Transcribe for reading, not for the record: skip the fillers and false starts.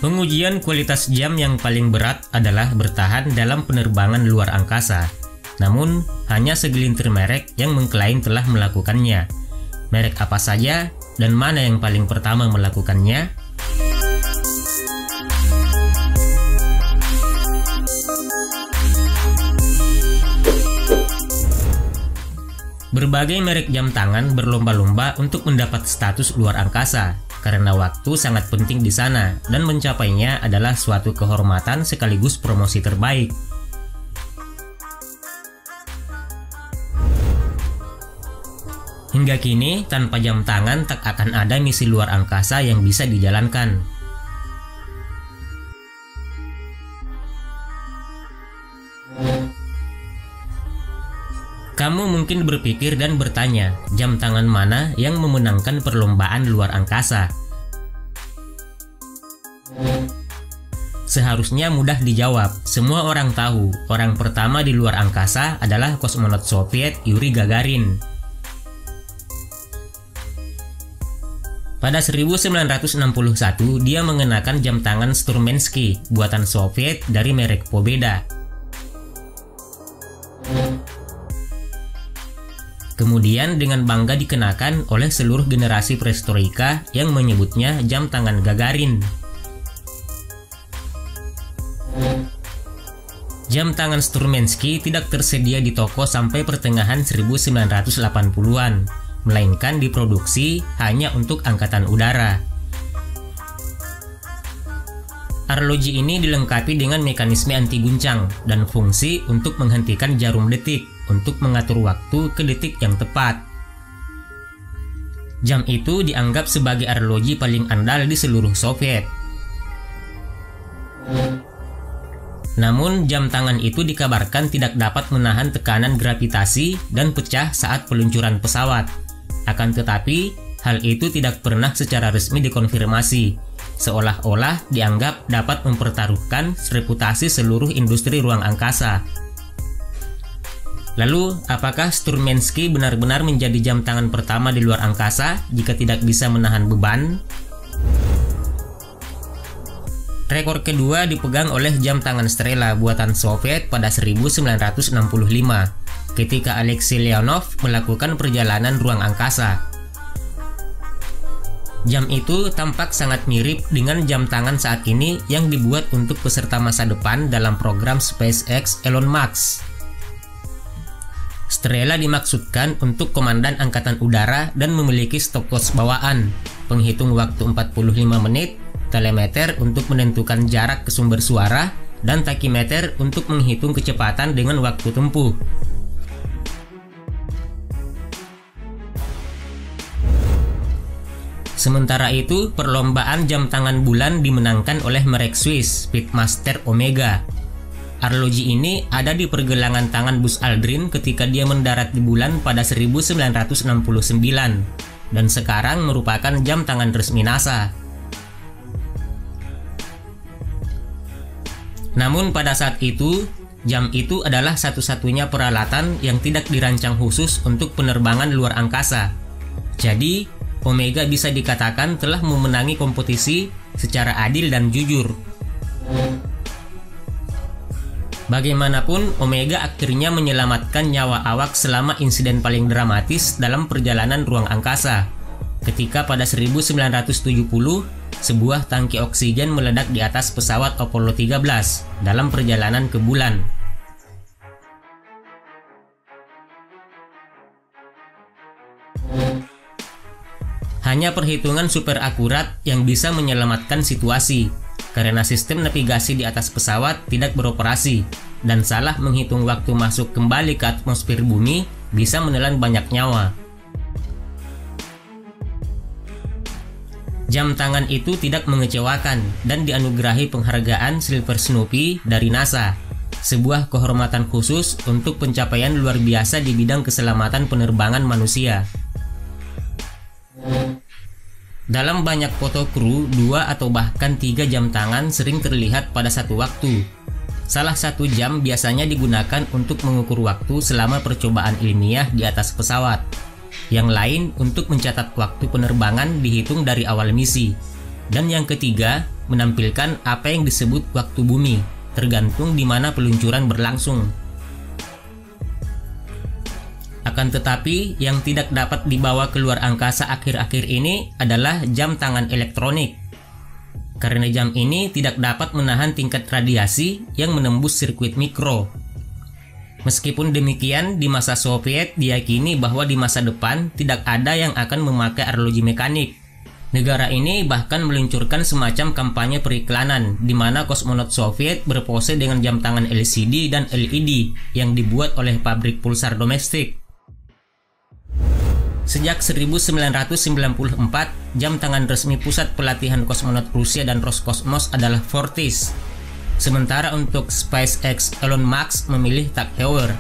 Pengujian kualitas jam yang paling berat adalah bertahan dalam penerbangan luar angkasa. Namun, hanya segelintir merek yang mengklaim telah melakukannya. Merek apa saja dan mana yang paling pertama melakukannya? Berbagai merek jam tangan berlomba-lomba untuk mendapat status luar angkasa, karena waktu sangat penting di sana dan mencapainya adalah suatu kehormatan sekaligus promosi terbaik. Hingga kini, tanpa jam tangan tak akan ada misi luar angkasa yang bisa dijalankan. Kamu mungkin berpikir dan bertanya, jam tangan mana yang memenangkan perlombaan luar angkasa? Seharusnya mudah dijawab. Semua orang tahu, orang pertama di luar angkasa adalah kosmonot Soviet Yuri Gagarin. Pada 1961, dia mengenakan jam tangan Sturmensky buatan Soviet dari merek Pobeda. Kemudian dengan bangga dikenakan oleh seluruh generasi perestroika yang menyebutnya jam tangan Gagarin. Jam tangan Sturmensky tidak tersedia di toko sampai pertengahan 1980-an. Melainkan diproduksi hanya untuk angkatan udara. Arloji ini dilengkapi dengan mekanisme anti guncang dan fungsi untuk menghentikan jarum detik untuk mengatur waktu ke detik yang tepat. Jam itu dianggap sebagai arloji paling andal di seluruh Soviet. Namun jam tangan itu dikabarkan tidak dapat menahan tekanan gravitasi dan pecah saat peluncuran pesawat. Akan tetapi, hal itu tidak pernah secara resmi dikonfirmasi, seolah-olah dianggap dapat mempertaruhkan reputasi seluruh industri ruang angkasa. Lalu, apakah Sturmensky benar-benar menjadi jam tangan pertama di luar angkasa jika tidak bisa menahan beban? Rekor kedua dipegang oleh jam tangan Strela buatan Soviet pada 1965. Ketika Alexei Leonov melakukan perjalanan ruang angkasa. Jam itu tampak sangat mirip dengan jam tangan saat ini yang dibuat untuk peserta masa depan dalam program SpaceX Elon Musk. Strela dimaksudkan untuk komandan angkatan udara dan memiliki stopwatch bawaan, penghitung waktu 45 menit, telemeter untuk menentukan jarak ke sumber suara, dan tachymeter untuk menghitung kecepatan dengan waktu tempuh. Sementara itu, perlombaan jam tangan bulan dimenangkan oleh merek Swiss Speedmaster Omega. Arloji ini ada di pergelangan tangan Buzz Aldrin ketika dia mendarat di bulan pada 1969 dan sekarang merupakan jam tangan resmi NASA. Namun pada saat itu, jam itu adalah satu-satunya peralatan yang tidak dirancang khusus untuk penerbangan luar angkasa. Jadi, Omega bisa dikatakan telah memenangi kompetisi secara adil dan jujur. Bagaimanapun, Omega akhirnya menyelamatkan nyawa awak selama insiden paling dramatis dalam perjalanan ruang angkasa. Ketika pada 1970, sebuah tangki oksigen meledak di atas pesawat Apollo 13 dalam perjalanan ke bulan. Hanya perhitungan super akurat yang bisa menyelamatkan situasi, karena sistem navigasi di atas pesawat tidak beroperasi, dan salah menghitung waktu masuk kembali ke atmosfer bumi bisa menelan banyak nyawa. Jam tangan itu tidak mengecewakan dan dianugerahi penghargaan Silver Snoopy dari NASA, sebuah kehormatan khusus untuk pencapaian luar biasa di bidang keselamatan penerbangan manusia. Dalam banyak foto kru, 2 atau bahkan 3 jam tangan sering terlihat pada satu waktu. Salah satu jam biasanya digunakan untuk mengukur waktu selama percobaan ilmiah di atas pesawat. Yang lain untuk mencatat waktu penerbangan dihitung dari awal misi. Dan yang ketiga, menampilkan apa yang disebut waktu bumi, tergantung di mana peluncuran berlangsung. Akan tetapi, yang tidak dapat dibawa keluar angkasa akhir-akhir ini adalah jam tangan elektronik. Karena jam ini tidak dapat menahan tingkat radiasi yang menembus sirkuit mikro. Meskipun demikian, di masa Soviet diyakini bahwa di masa depan tidak ada yang akan memakai arloji mekanik. Negara ini bahkan meluncurkan semacam kampanye periklanan di mana kosmonot Soviet berpose dengan jam tangan LCD dan LED yang dibuat oleh pabrik pulsar domestik. Sejak 1994, jam tangan resmi pusat pelatihan kosmonot Rusia dan Roskosmos adalah Fortis. Sementara untuk SpaceX, Elon Musk memilih Tag Heuer.